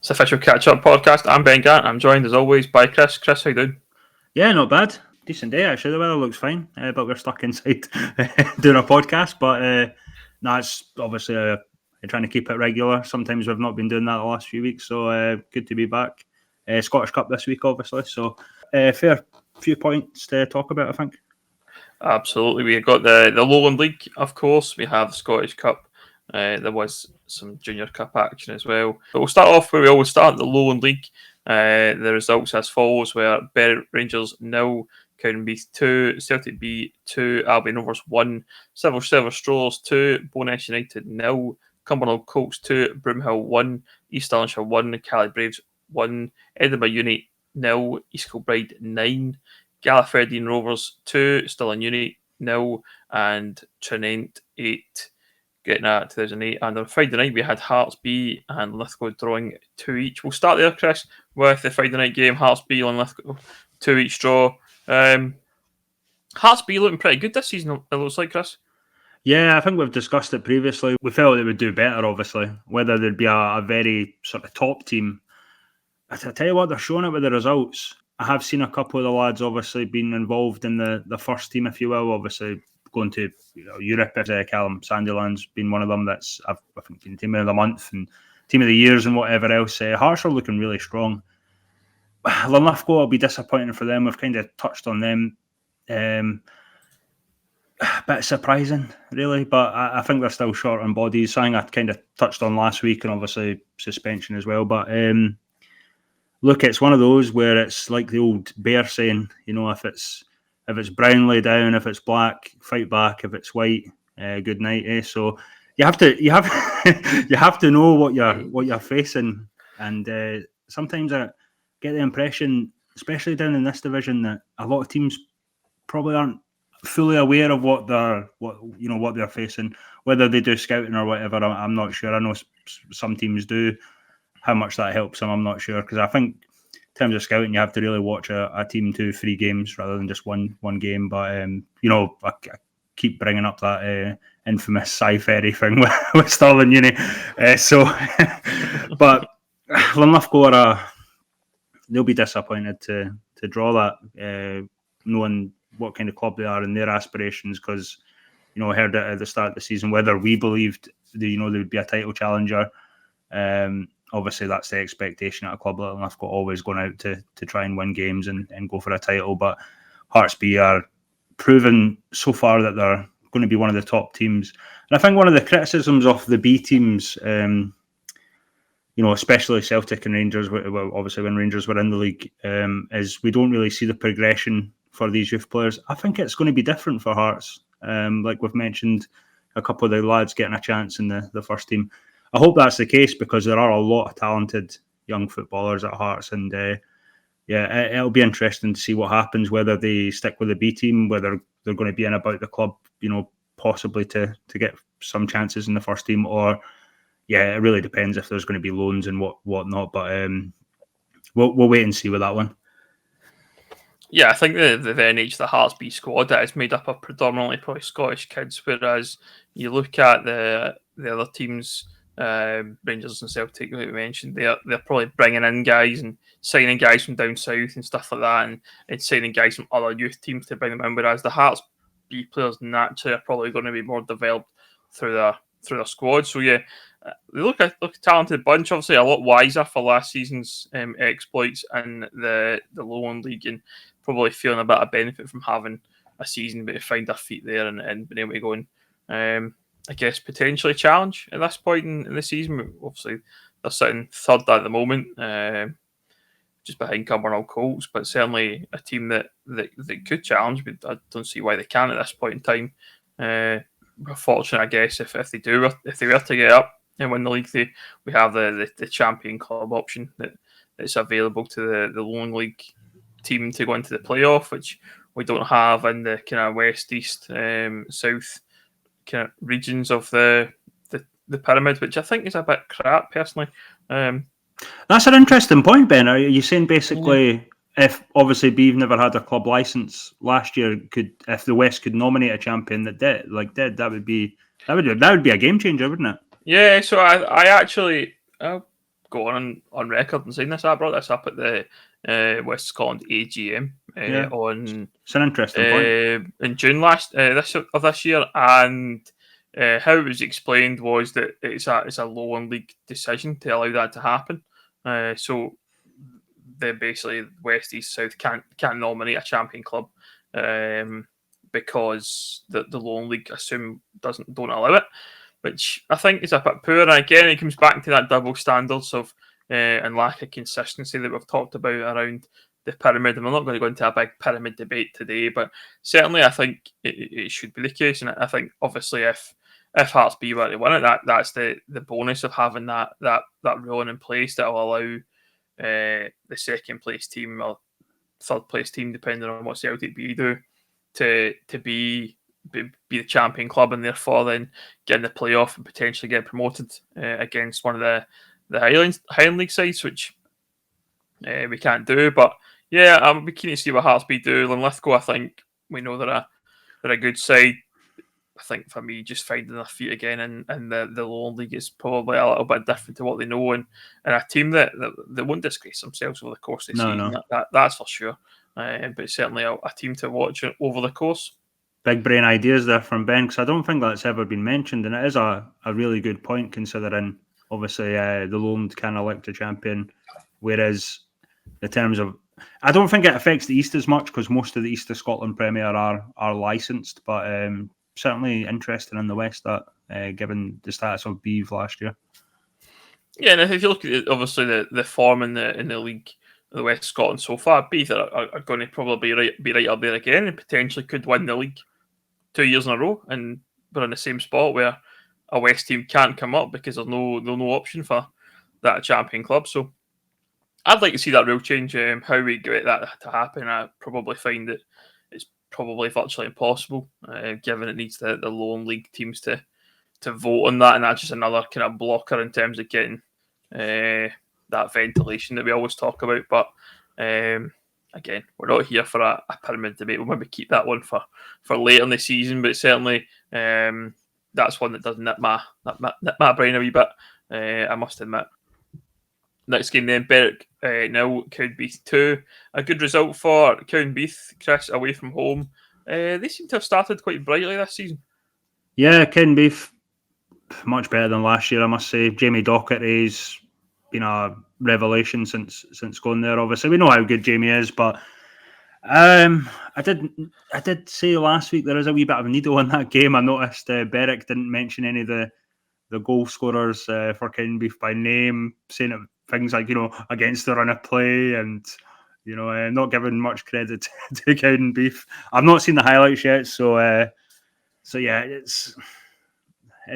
It's the official Catchup podcast. I'm Ben Gant. I'm joined as always by Chris. Chris, how you doing? Yeah, not bad. Decent day actually. The weather looks fine, but we're stuck inside doing a podcast. But it's obviously trying to keep it regular. Sometimes we've not been doing that the last few weeks, so good to be back. Scottish Cup this week, obviously. So fair few points to talk about, I think. Absolutely. We got the Lowland League, of course. We have the Scottish Cup. There was some Junior Cup action as well. But we'll start off where we always start, the Lowland League. The results as follows, where Berwick Rangers 0, Cowdenbeath 2, Celtic B 2, Albion Rovers 1, Strollers 2, Bowness United 0, Cumbernauld Colts 2, Broomhill 1, East Stirlingshire 1, Cowdenbeath 1, Edinburgh Uni 0, East Kilbride 9, Gala Fairydean Rovers 2, Stirling Uni 0, and Tranent 8. Gretna 2008, and on Friday night we had Hearts B and Linlithgow drawing 2 each. We'll start there, Chris, with the Friday night game. Hearts B, Linlithgow 2 each draw. Hearts B looking pretty good this season, it looks like, Chris. Yeah, I think we've discussed it previously. We felt they would do better, obviously. Whether there'd be a very sort of top team. I tell you what, they're showing it with the results. I have seen a couple of the lads obviously being involved in the first team, if you will, obviously going to Europe. Callum Sandilands been one of them that's I think been team of the month and team of the years and whatever else. Hearts are looking really strong. Linlithgow will be disappointing for them. We've kind of touched on them. A bit surprising, really, but I think they're still short on bodies. Something I kind of touched on last week, and obviously suspension as well. But look, it's one of those where it's like the old bear saying, if it's brown, lay down. If it's black, fight back. If it's white, good night. So you have to know what you're facing. And sometimes I get the impression, especially down in this division, that a lot of teams probably aren't fully aware of what they're facing. Whether they do scouting or whatever, I'm not sure. I know some teams do. How much that helps them, I'm not sure, because I think in terms of scouting, you have to really watch a team 2-3 games rather than just one game. But I keep bringing up that infamous Sci-Ferry thing with Stirling Uni. But Linlithgow they'll be disappointed to draw that, knowing what kind of club they are and their aspirations. Because I heard it at the start of the season whether we believed they would be a title challenger. Obviously, that's the expectation at a club like Linlithgow, always going out to try and win games and go for a title. But Hearts B are proven so far that they're going to be one of the top teams. And I think one of the criticisms of the B teams, especially Celtic and Rangers, obviously when Rangers were in the league, is we don't really see the progression for these youth players. I think it's going to be different for Hearts. Like we've mentioned, a couple of the lads getting a chance in the first team. I hope that's the case, because there are a lot of talented young footballers at Hearts, and it'll be interesting to see what happens, whether they stick with the B team, whether they're going to be in about the club, possibly to get some chances in the first team, or it really depends if there's going to be loans and whatnot. But we'll wait and see with that one. Yeah, I think the very nature of the Hearts B squad is made up of predominantly probably Scottish kids, whereas you look at the other teams, Rangers and Celtic, like we mentioned, they're probably bringing in guys and signing guys from down south and stuff like that, and signing guys from other youth teams to bring them in. Whereas the Hearts B players naturally are probably going to be more developed through their squad. So they look a talented bunch. Obviously, a lot wiser for last season's exploits in the Lowland League, and probably feeling a bit of benefit from having a season to find their feet there and being able to go and I guess potentially challenge at this point in the season. Obviously, they're sitting third at the moment, just behind Cumbernauld Colts, but certainly a team that could challenge. But I don't see why they can't at this point in time. We're fortunate, I guess, if they were to get up and win the league, we have the champion club option that's available to the Lowland League team to go into the playoff, which we don't have in the kind of west, east, south kind of regions of the pyramid, which I think is a bit crap personally. That's an interesting point, Ben. Are you saying basically if obviously Beeve never had a club license last year, if the West could nominate a champion that did, that would be a game changer, wouldn't it? Yeah. So I actually on record and saying this. I brought this up at the West Scotland AGM on. It's an interesting point. In June this year, and how it was explained was that it's a Lowland League decision to allow that to happen. So they basically West, East, South can't nominate a champion club because the Lowland League don't allow it, which I think is a bit poor. And again, it comes back to that double standards of and lack of consistency that we've talked about around the pyramid. And we're not going to go into a big pyramid debate today, but certainly I think it should be the case. And I think obviously if Hearts B were to win it, that's the bonus of having that ruling in place that will allow the second place team or third place team, depending on what Celtic B do, to be the champion club, and therefore then get in the playoff and potentially get promoted against one of the Highland League sides, which we can't do. But yeah, I'm keen to see what Hearts B do. Linlithgow, I think we know they're a good side. I think for me, just finding their feet again in the Lowland League is probably a little bit different to what they know, and a team that won't disgrace themselves over the course of the season. No. That's for sure. But certainly a team to watch over the course. Big brain ideas there from Ben, because I don't think that's ever been mentioned, and it is a really good point considering obviously the Lowland can elect a champion, whereas in terms of, I don't think it affects the East as much because most of the East of Scotland Premier are licensed, but certainly interesting in the West that given the status of Beeve last year. Yeah, and if you look at obviously the form in the league, the West Scotland so far, Beeve are going to probably be right up there again and potentially could win the league 2 years in a row, and we're in the same spot where a West team can't come up because there's no option for that champion club. So I'd like to see that rule change. How we get that to happen, I probably find that it's probably virtually impossible, given it needs the Lowland League teams to vote on that, and that's just another kind of blocker in terms of getting that ventilation that we always talk about. But again, we're not here for a pyramid debate. We'll maybe keep that one for later in the season, but certainly that's one that does nip my brain a wee bit, I must admit. Next game then, Berwick 0, Cowdenbeath 2. A good result for Cowdenbeath, Chris, away from home. They seem to have started quite brightly this season. Yeah, Cowdenbeath, much better than last year, I must say. Jamie Docherty's been a revelation since going there. Obviously, we know how good Jamie is, but I did say last week there is a wee bit of a needle in that game. I noticed Berwick didn't mention any of the goal scorers for Cowdenbeath by name, saying it, things like, against the run of play and, not giving much credit to Cowdenbeath. I've not seen the highlights yet, so yeah, it's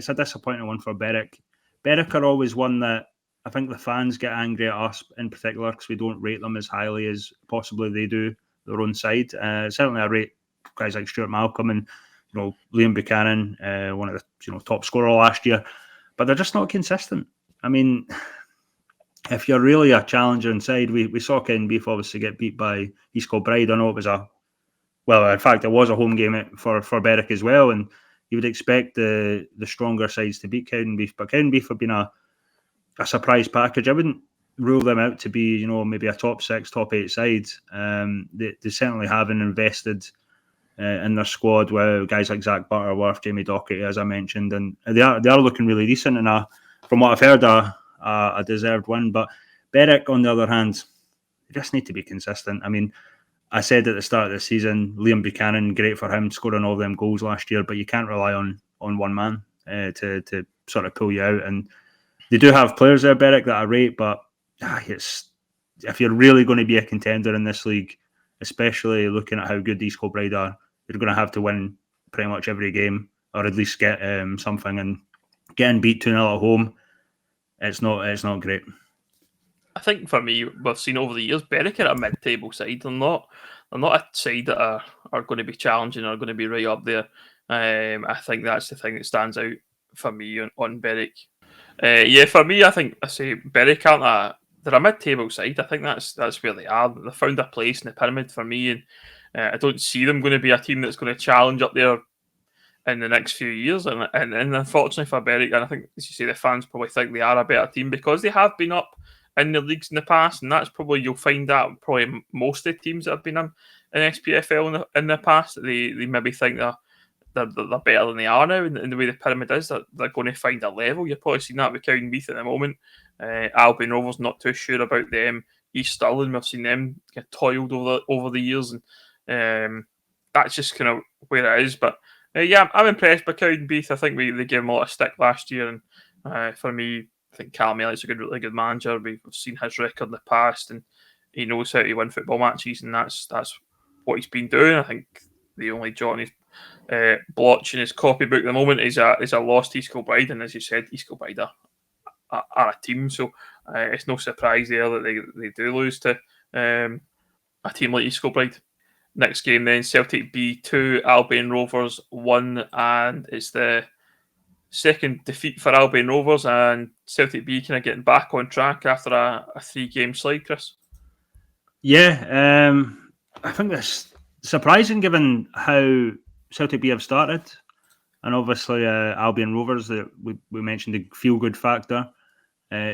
a disappointing one for Berwick. Berwick are always one that I think the fans get angry at us in particular because we don't rate them as highly as possibly they do their own side. Certainly I rate guys like Stuart Malcolm and Liam Buchanan, one of the top scorer last year, but they're just not consistent. I mean, if you're really a challenger inside, we saw Cowdenbeath obviously get beat by East Kilbride. I know it was in fact, it was a home game for Berwick as well, and you would expect the stronger sides to beat Cowdenbeath, but Cowdenbeath have been a surprise package. I wouldn't rule them out to be, maybe a top 6, top 8 side. They certainly haven't invested in their squad with guys like Zach Butterworth, Jamie Docherty, as I mentioned, and they are looking really decent. And from what I've heard, a deserved win. But Berwick, on the other hand, they just need to be consistent. I mean, I said at the start of the season, Liam Buchanan, great for him scoring all them goals last year, but you can't rely on one man to sort of pull you out. And they do have players there, Berwick, that I rate, but if you're really going to be a contender in this league, especially looking at how good East Kilbride are, you're going to have to win pretty much every game, or at least get something. And getting beat 2-0 at home, it's not great. I think for me, we've seen over the years, Berwick are a mid-table side. They're not a side that are going to be challenging or going to be right up there. I think that's the thing that stands out for me on Berwick. For me, I say Berwick they're a mid-table side. I think that's where they are. They found a place in the pyramid for me, and I don't see them going to be a team that's going to challenge up there in the next few years. And unfortunately for Berwick, and I think, as you say, the fans probably think they are a better team because they have been up in the leagues in the past, and that's probably, you'll find that probably most of the teams that have been in SPFL in the past, they maybe think they're better than they are now, in the way the pyramid is. They're going to find a level. You're probably seeing that with Cowdenbeath at the moment. Albion Rovers, not too sure about them. East Stirling, we've seen them get toiled over the years, and that's just kind of where it is. But yeah, I'm impressed by Cowdenbeath. I think they gave him a lot of stick last year, and for me, I think Callum Elliott's a really good manager. We've seen his record in the past, and he knows how to win football matches, and that's what he's been doing. I think the only Johnny blotch in his copybook at the moment is a lost East Kilbride, and as you said, East Kilbride are a team, so it's no surprise there that they do lose to a team like East Kilbride. Next game then, Celtic B 2, Albion Rovers 1, and it's the second defeat for Albion Rovers, and Celtic B kind of getting back on track after a 3-game slide, Chris. Yeah, I think that's surprising given how Celtic B have started, and obviously Albion Rovers, that we mentioned the feel-good factor.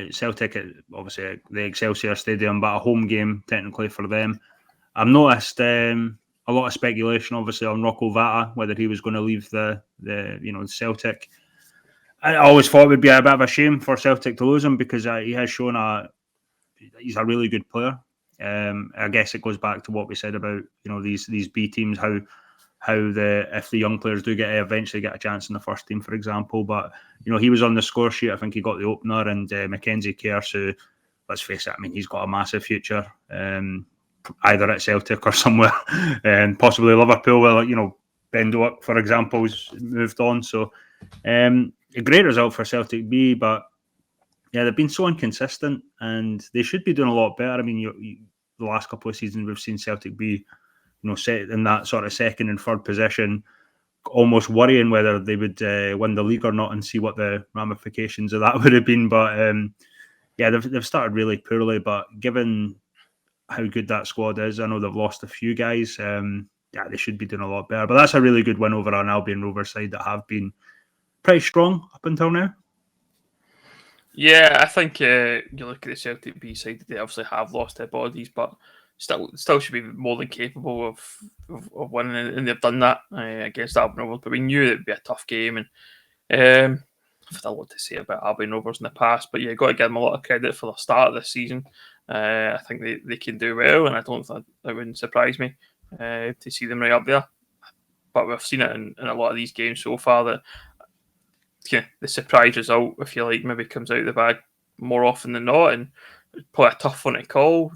Celtic, obviously the Excelsior Stadium, but a home game technically for them. I've noticed a lot of speculation, obviously, on Rocco Vata, whether he was going to leave the Celtic. I always thought it would be a bit of a shame for Celtic to lose him, because he has shown he's a really good player. I guess it goes back to what we said about these B teams, how if the young players do eventually get a chance in the first team, for example. But he was on the score sheet. I think he got the opener, and Mackenzie Kearse, who, let's face it, I mean, he's got a massive future, either at Celtic or somewhere, and possibly Liverpool. Well, Bendo, for example, has moved on. So a great result for Celtic B, but yeah, they've been so inconsistent, and they should be doing a lot better. I mean, the last couple of seasons we've seen Celtic be, set in that sort of second and third position, almost worrying whether they would win the league or not, and see what the ramifications of that would have been. But yeah, they've started really poorly. But given how good that squad is, I know they've lost a few guys. Yeah, they should be doing a lot better. But that's a really good win over an Albion Rovers side that have been pretty strong up until now. Yeah, I think you look at the Celtic B side, they obviously have lost their bodies, but still should be more than capable of winning, and they've done that against Albion Rovers. But we knew it would be a tough game, and I've had a lot to say about Albion Rovers in the past, but you've got to give them a lot of credit for the start of this season. I think they can do well, and I don't think that wouldn't surprise me to see them right up there. But we've seen it in a lot of these games so far that the surprise result, if you like, maybe comes out of the bag more often than not, and probably a tough one to call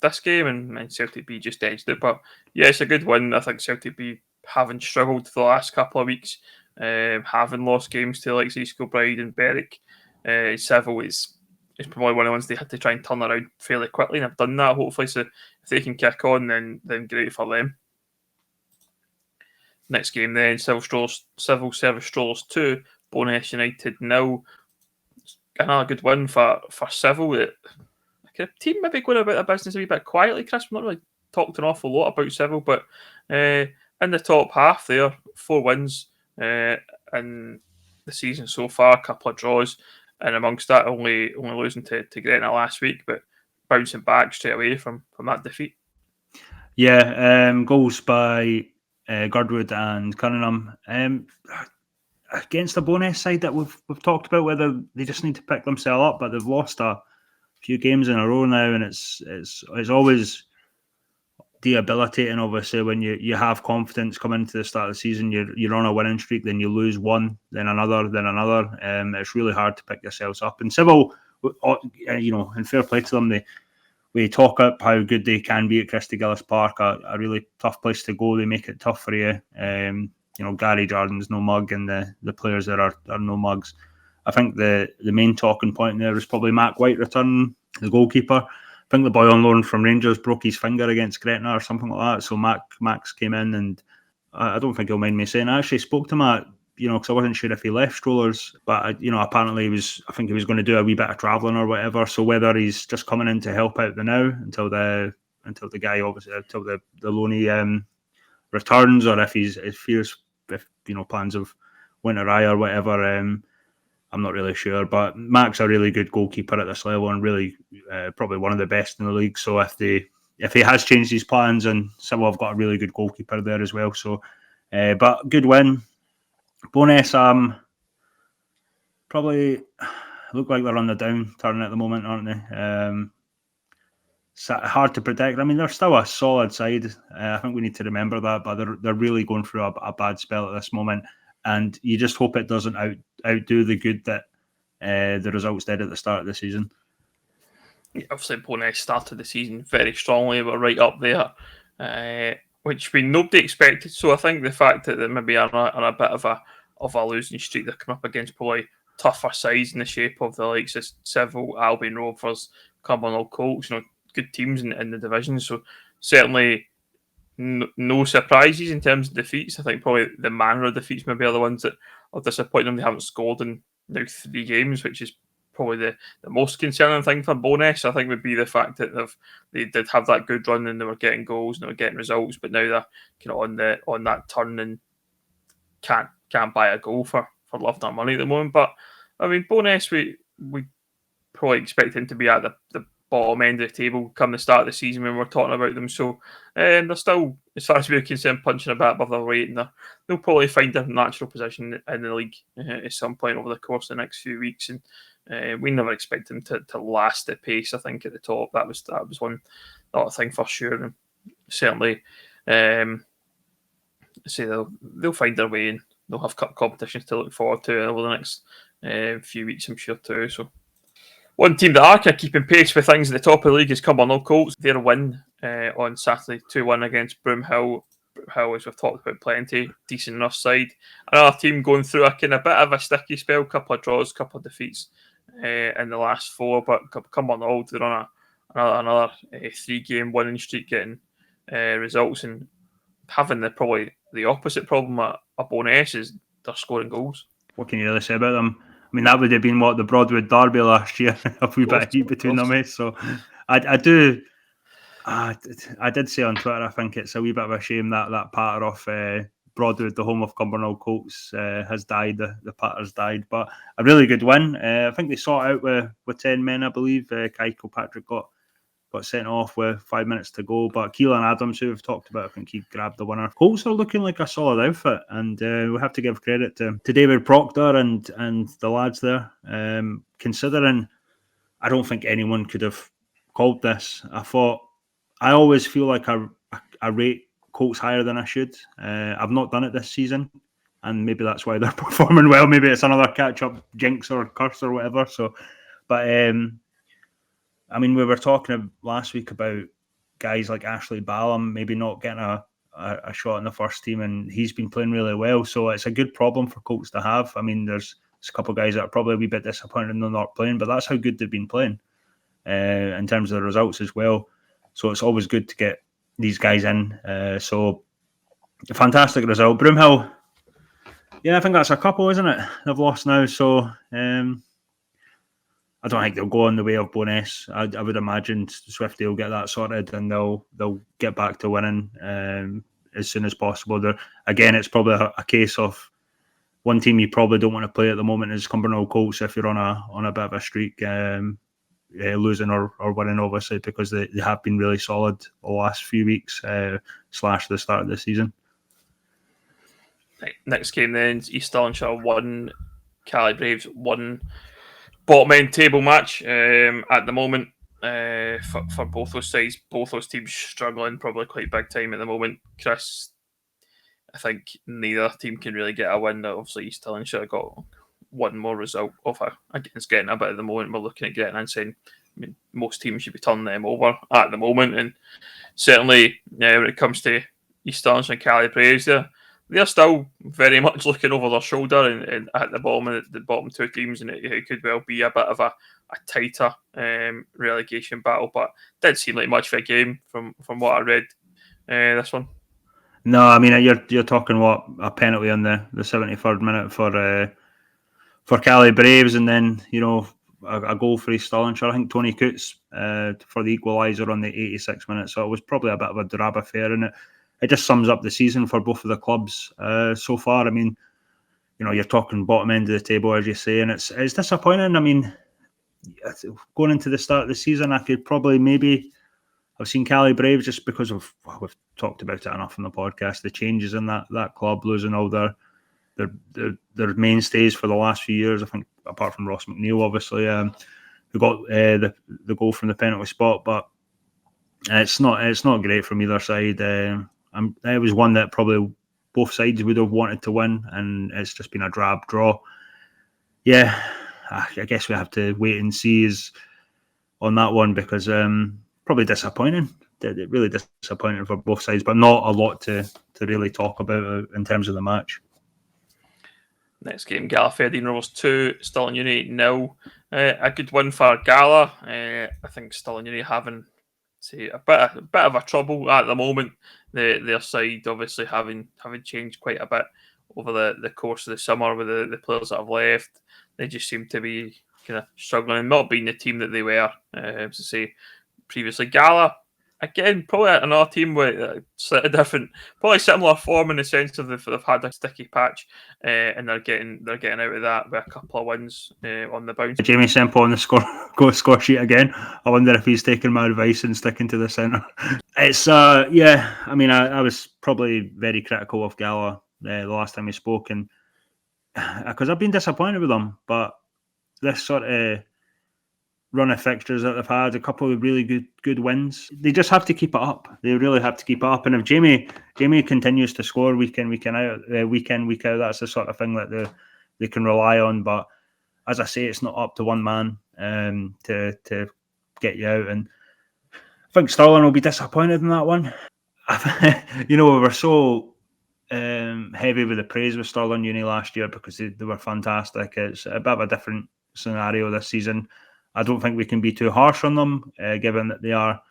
this game, and Celtic B just edged it. But yeah, it's a good win. I think Celtic B, having struggled for the last couple of weeks, having lost games to like East Kilbride and Berwick, Seville is probably one of the ones they had to try and turn around fairly quickly, and have done that, hopefully. So if they can kick on, then great for them. Next game then, Civil Service Strollers 2, Bonus United 0. Another good win for Civil. The team maybe going about their business a wee bit quietly, Chris. We've not really talked an awful lot about Civil, but in the top half there, 4 wins in the season so far, a couple of draws, and amongst that, only losing to Gretna last week, but bouncing back straight away from that defeat. Yeah, goals by Girdwood and Cunningham. Against the Bonus side that we've talked about, whether they just need to pick themselves up, but they've lost a few games in a row now, and it's always debilitating. Obviously, when you have confidence coming into the start of the season, you're on a winning streak, then you lose one, then another, it's really hard to pick yourselves up. And Civil, and fair play to them, we talk up how good they can be at Christy Gillis Park, a really tough place to go. They make it tough for you. Gary Jordan's no mug, and the players there are no mugs. I think the main talking point there is probably Mac White returning, the goalkeeper. I think the boy on loan from Rangers broke his finger against Gretna or something like that. So Max came in, and I don't think he'll mind me saying, I actually spoke to Matt, because I wasn't sure if he left Strollers, but apparently I think he was going to do a wee bit of travelling or whatever. So whether he's just coming in to help out the now until the guy, obviously, until the loanee returns, or if plans of winter eye or whatever, I'm not really sure. But Mac's a really good goalkeeper at this level and really probably one of the best in the league. So if he has changed his plans, and Civil have got a really good goalkeeper there as well. So, but good win. Bonus, probably look like they're on the downturn at the moment, aren't they? Hard to predict. I mean, they're still a solid side. I think we need to remember that, but they're really going through a bad spell at this moment, and you just hope it doesn't outdo the good that the results did at the start of the season. Yeah, obviously, Bonus started the season very strongly. We're right up there, which nobody expected. So I think the fact that they maybe are on a bit of a losing streak, they're coming up against probably tougher sides in the shape of the likes of Civil, Albion, Rovers, Cumbernauld, Colts, good teams in the division. So certainly no surprises in terms of defeats. I think probably the manner of defeats maybe are the ones that are disappointing them. They haven't scored in now 3 games, which is probably the most concerning thing for Bonus. I think would be the fact that they did have that good run and they were getting goals and they were getting results, but now they're on that turn and can't buy a goal for love nor money at the moment. But I mean, Bonus, we probably expect him to be at the bottom end of the table come the start of the season when we're talking about them. So they're still, as far as we're concerned, punching a bit above their weight, and they'll probably find a natural position in the league at some point over the course of the next few weeks. And we never expect them to last the pace. I think at the top that was one thing for sure. And certainly, say they'll find their way and they'll have cup competitions to look forward to over the next few weeks, I'm sure too. So. One team that are kind of keeping pace with things at the top of the league is Cumbernauld Colts. Their win on Saturday, 2-1 against Broomhill. Broomhill, as we've talked about plenty, decent enough side. Another team going through a kind of bit of a sticky spell, couple of draws, couple of defeats in the last 4. But Cumbernauld, they're on another 3-game winning streak, getting results and having probably the opposite problem at Bonus is they're scoring goals. What can you really say about them? I mean, that would have been the Broadwood Derby last year, a wee bit of heat between them. So I did say on Twitter, I think it's a wee bit of a shame that patter off Broadwood, the home of Cumbernauld Colts, has died. The patter's died, but a really good win. I think they saw it out with 10 men, I believe. Kai Kilpatrick got sent off with 5 minutes to go, but Keelan Adams, who we've talked about, I think he grabbed the winner. Colts are looking like a solid outfit, and we have to give credit to David Proctor and the lads there. Considering I don't think anyone could have called this. I always feel like I rate Colts higher than I should. I've not done it this season, and maybe that's why they're performing well. Maybe it's another catch-up jinx or curse or whatever. So, but I mean, we were talking last week about guys like Ashley Ballum maybe not getting a shot in the first team, and he's been playing really well. So it's a good problem for Colts to have. I mean, there's a couple of guys that are probably a wee bit disappointed they're not playing, but that's how good they've been playing in terms of the results as well. So it's always good to get these guys in. So a fantastic result. Broomhill, yeah, I think that's a couple, isn't it? They've lost now, so I don't think they'll go on the way of Bonus. I would imagine Swifty will get that sorted and they'll get back to winning as soon as possible. Again, it's probably a case of one team you probably don't want to play at the moment is Cumbernauld Colts if you're on a bit of a streak, losing or winning, obviously, because they have been really solid the last few weeks / the start of the season. Next game then, East Stirlingshire 1, Cali Braves 1. Bottom end table match at the moment for both those sides. Both those teams struggling probably quite big time at the moment. Chris, I think neither team can really get a win. Obviously, East Stirlingshire got one more result against Gretna, but at the moment we're looking at Gretna and saying, I mean, most teams should be turning them over at the moment. And certainly when it comes to East Stirlingshire and Cali Braves, they're still very much looking over their shoulder and at the bottom 2 teams, and it could well be a bit of a tighter relegation battle. But it did seem like much of a game from what I read this one. No, I mean you're talking a penalty on the 73rd minute for Cali Braves, and then a goal for East Stirlingshire. I think Tony Coots for the equaliser on the 86th minute. So it was probably a bit of a drab affair, and it just sums up the season for both of the clubs so far. I mean, you're talking bottom end of the table, as you say, and it's disappointing. I mean, going into the start of the season, I could probably maybe have seen Cali Brave just because of we've talked about it enough on the podcast. The changes in that club, losing all their mainstays for the last few years. I think apart from Ross McNeil, obviously, who got the goal from the penalty spot, but it's not great from either side. It was one that probably both sides would have wanted to win, and it's just been a drab draw. Yeah, I guess we have to wait and see on that one because probably disappointing. Really disappointing for both sides, but not a lot to really talk about in terms of the match. Next game, Gala Fairydean Rovers 2, Stirling Uni 0. A good win for Gala. I think Stirling Uni having a bit of a trouble at the moment. Their side obviously having changed quite a bit over the course of the summer with the players that have left. They just seem to be kind of struggling and not being the team that they were, previously. Gala, again, probably another team with slightly different, probably similar form in the sense of they've had a sticky patch, and they're getting out of that with a couple of wins on the bounce. Jamie Semple on the score sheet again. I wonder if he's taking my advice and sticking to the centre. It's yeah. I mean, I was probably very critical of Gala the last time we spoke, and because I've been disappointed with them, but this sort of run of fixtures that they've had, a couple of really good wins. They just have to keep it up. They really have to keep it up. And if Jamie continues to score week in, week out, that's the sort of thing that they can rely on. But as I say, it's not up to one man to get you out. And I think Stirling will be disappointed in that one. We were so heavy with the praise with Stirling Uni last year because they were fantastic. It's a bit of a different scenario this season. I don't think we can be too harsh on them, given that they are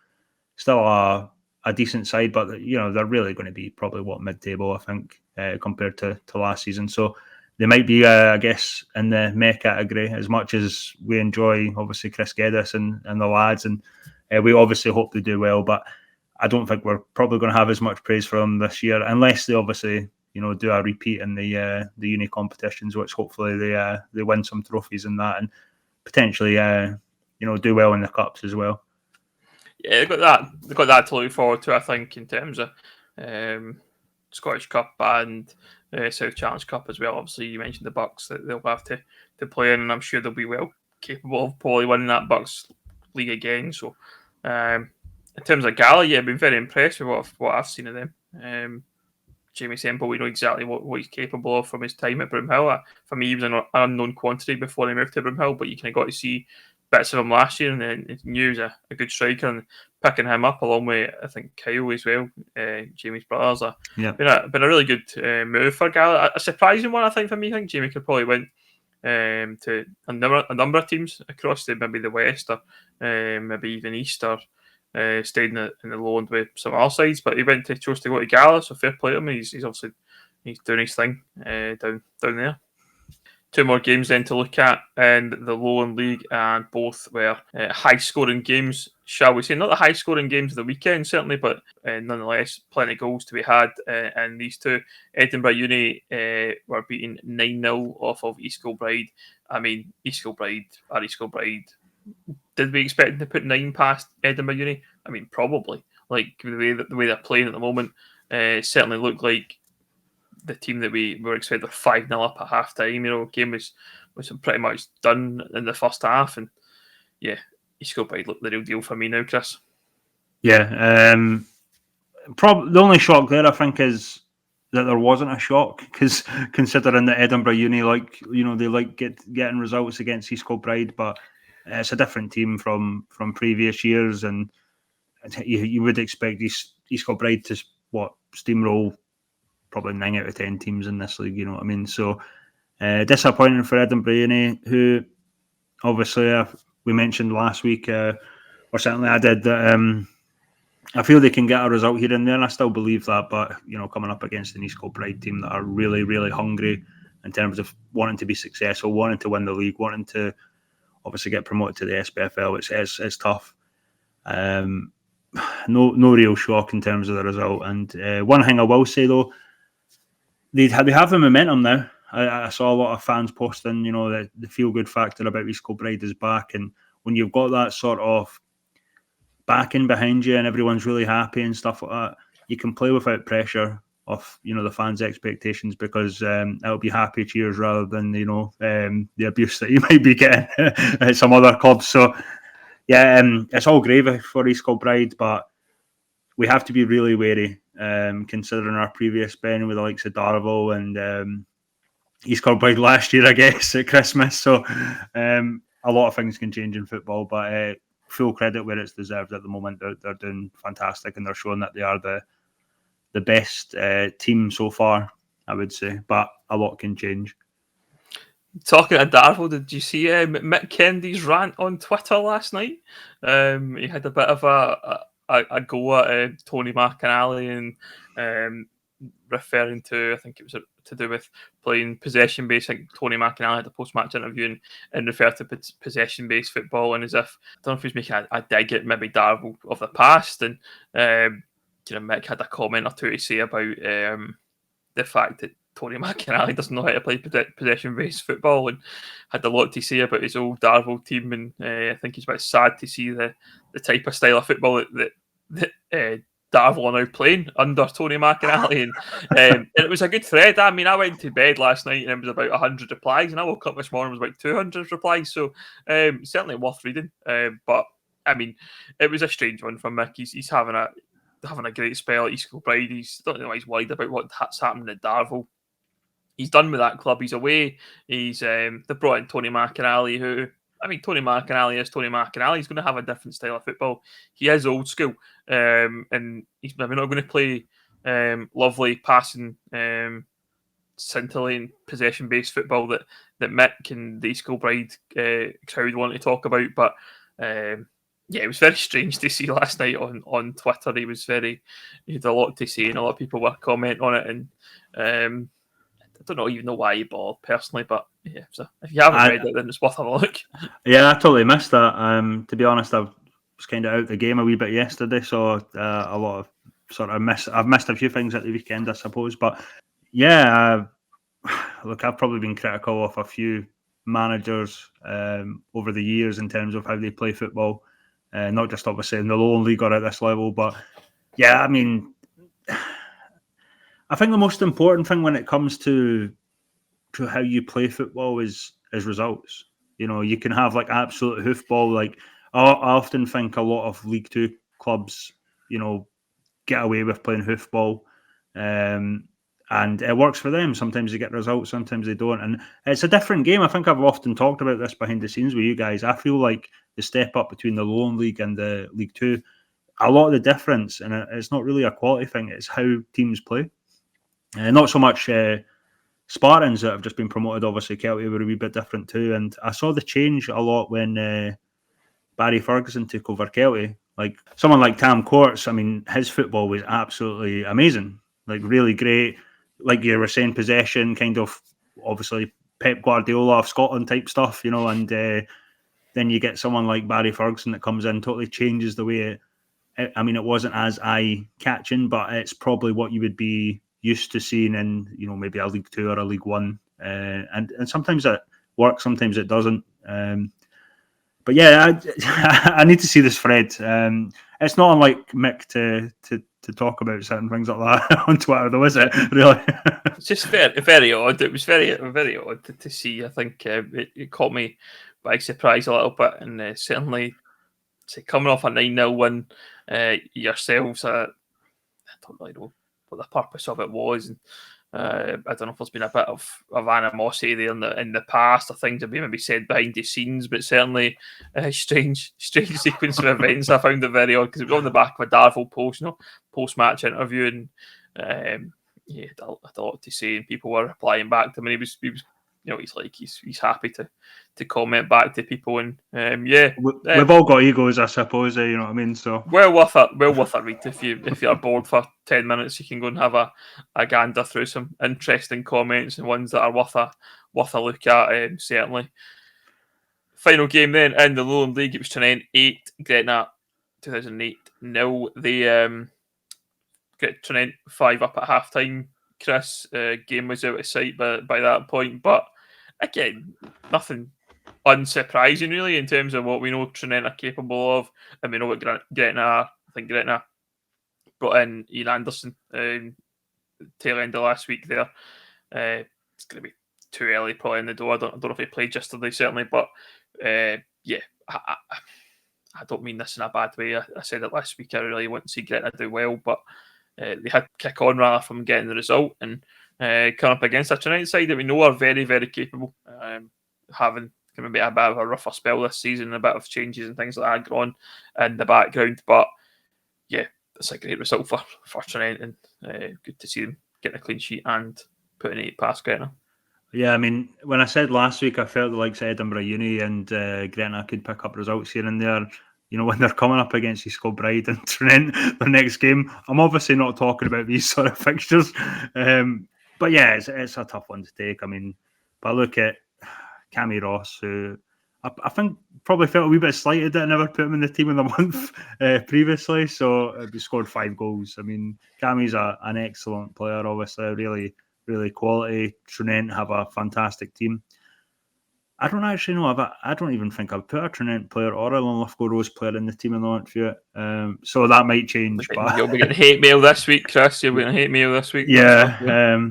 still a decent side, but they're really going to be probably mid-table, I think, compared to last season. So they might be, I guess, in the meh category. As much as we enjoy, obviously, Chris Geddes and the lads, and we obviously hope they do well, but I don't think we're probably going to have as much praise for them this year, unless they obviously do a repeat in the uni competitions, which hopefully they win some trophies in that and potentially do well in the cups as well. Yeah, they've got that to look forward to, I think, in terms of Scottish Cup and South Challenge Cup as well. Obviously, you mentioned the Bucks that they'll have to play in, and I'm sure they'll be well capable of probably winning that Bucks League again. So, in terms of Gala, yeah, I've been very impressed with what I've seen of them. Jamie Semple, we know exactly what he's capable of from his time at Broomhill. For me, he was an unknown quantity before he moved to Broomhill, but you kind of got to see bits of him last year, and then knew he was a good striker, and picking him up along with, I think, Kyle as well, Jamie's brothers. Been a really good move for Gala. A surprising one, I think, for me. I think Jamie could probably win to a number of teams across maybe the West or maybe even East, or stayed in the Lowland with some other sides, but he chose to go to Gala, so fair play to him. He's obviously doing his thing down there. Two more games then to look at in the Lowland League, and both were high-scoring games, shall we say. Not the high-scoring games of the weekend, certainly, but nonetheless, plenty of goals to be had in these two. Edinburgh Uni were beaten 9-0 off of East Kilbride. I mean, East Kilbride, did we expect them to put 9 past Edinburgh Uni? I mean, probably. Like, the way they're playing at the moment, it certainly looked like the team that we were expecting 5-0 up at half time. Game was pretty much done in the first half, and yeah, East Kilbride looked the real deal for me now, Chris. Yeah, the only shock there, I think, is that there wasn't a shock, because considering that Edinburgh Uni they like getting results against East Kilbride, but it's a different team from previous years, and you would expect East Kilbride to steamroll probably 9 out of 10 teams in this league, you know what I mean? So disappointing for Edinburgh Uni, who obviously we mentioned last week, or certainly I did, that I feel they can get a result here and there, and I still believe that, but coming up against an East Kilbride team that are really, really hungry in terms of wanting to be successful, wanting to win the league, wanting to obviously get promoted to the SPFL, it's tough. No real shock in terms of the result. And one thing I will say though, they have the momentum now. I saw a lot of fans posting, the feel-good factor about East Kilbride is back, and when you've got that sort of backing behind you and everyone's really happy and stuff like that, you can play without pressure of the fans' expectations, because it'll be happy cheers rather than the abuse that you might be getting at some other clubs. So yeah, it's all gravy for East Kilbride, but we have to be really wary, considering our previous been with the likes of Darvel and East Kilbride last year, I guess, at Christmas. So a lot of things can change in football, but full credit where it's deserved at the moment. They're doing fantastic, and they're showing that they are the best team so far, I would say. But a lot can change. Talking of Darvel, did you see Mick Kennedy's rant on Twitter last night? He had a bit of a go at Tony McInally and referring to, I think it was to do with playing possession-based. I think Tony McInally had a post-match interview and referred to possession-based football, and as if, I don't know if he was making a dig at maybe Darvel of the past, and Mick had a comment or two to say about the fact that Tony McInally doesn't know how to play possession-based football, and had a lot to say about his old Darvel team, and I think he's a bit sad to see the type of style of football that Darvel are now playing under Tony McInally, and it was a good thread. I mean, I went to bed last night and it was about 100 replies, and I woke up this morning and it was about 200 replies, so certainly worth reading. But I mean, it was a strange one from Mick. He's having a great spell at East Kilbride. He's don't know why he's worried about what's happening at Darvel. He's done with that club. He's away. They brought in Tony McInally, who, I mean, Tony McInally is Tony McInally. He's going to have a different style of football. He is old school, and he's maybe not going to play lovely passing, scintillating possession-based football that Mick and the East Kilbride crowd want to talk about. But it was very strange to see last night on Twitter. He had a lot to say, and a lot of people were commenting on it, and I don't even know why he bothered personally, but yeah. So if you haven't read it, then it's worth a look. Yeah, I totally missed that. To be honest, I was kind of out the game a wee bit yesterday, so a lot of I've missed a few things at the weekend, I suppose. But yeah, look, I've probably been critical of a few managers over the years in terms of how they play football, not just obviously in the Lowland League or at this level, but yeah, I mean, I think the most important thing when it comes to how you play football is results. You can have like absolute hoofball. Like I often think a lot of League Two clubs, get away with playing hoofball, and it works for them. Sometimes they get results, sometimes they don't, and it's a different game. I think I've often talked about this behind the scenes with you guys. I feel like the step up between the Lowland League and the League Two, a lot of the difference, and it's not really a quality thing. It's how teams play. Not so much Spartans that have just been promoted. Obviously, Celtic were a wee bit different too. And I saw the change a lot when Barry Ferguson took over Celtic. Like someone like Tam Courts, I mean, his football was absolutely amazing. Like really great. Like you were saying, possession, kind of obviously Pep Guardiola of Scotland type stuff, and then you get someone like Barry Ferguson that comes in, totally changes the way it wasn't as eye-catching, but it's probably what you would be used to seeing in, maybe a League Two or a League One, and sometimes it works, sometimes it doesn't. But yeah, I need to see this thread. It's not unlike Mick to talk about certain things like that on Twitter, though, is it? Really? It's just very odd. It was very odd to see. I think it caught me by surprise a little bit, and certainly coming off a 9-0 win yourselves. I don't really know what the purpose of it was. And, I don't know if there's been a bit of animosity there in the past, or things have been maybe said behind the scenes, but certainly a strange sequence of events. I found it very odd because it was on the back of a Darvel post-match interview, and he had a lot to say, and people were replying back to him, and he was he's happy to comment back to people, and we've all got egos, I suppose. You know what I mean? So well worth a read if you're bored for 10 minutes. You can go and have a gander through some interesting comments and ones that are worth a look at. Certainly. Final game then in the Lowland League. It was Tranent 8, Gretna 2008 0. They get Tranent 5 up at half time. Chris. Game was out of sight by that point. But again, nothing unsurprising really in terms of what we know Tranent are capable of, and we know what Gretna are. I think Gretna brought in Ian Anderson tail end of last week there. It's going to be too early probably in the door. I don't know if he played yesterday, certainly, but yeah, I don't mean this in a bad way. I said it last week. I really want to see Gretna do well, but they had to kick on rather from getting the result and come up against a Tranent side that we know are very, very capable. Having maybe a bit of a rougher spell this season, a bit of changes and things like that going on in the background, but yeah, it's a great result for Tranent, and good to see them getting a clean sheet and putting 8 past Gretna. Yeah, I mean, when I said last week I felt the likes of Edinburgh Uni and Gretna could pick up results here and there, you know, when they're coming up against Kilbride and Tranent their next game, I'm obviously not talking about these sort of fixtures. But yeah, it's a tough one to take. I mean, but I look at Cammy Ross, who I think probably felt a wee bit slighted that I never put him in the team of the month previously. So he scored 5 goals. I mean, Cammy's an excellent player, obviously, really quality. Tranent have a fantastic team. I don't actually know. I don't even think I've put a Tranent player or a Linlithgow Rose player in the team in the month yet. So that might change. But you'll be getting hate mail this week, Chris. You'll be getting hate mail this week. Yeah.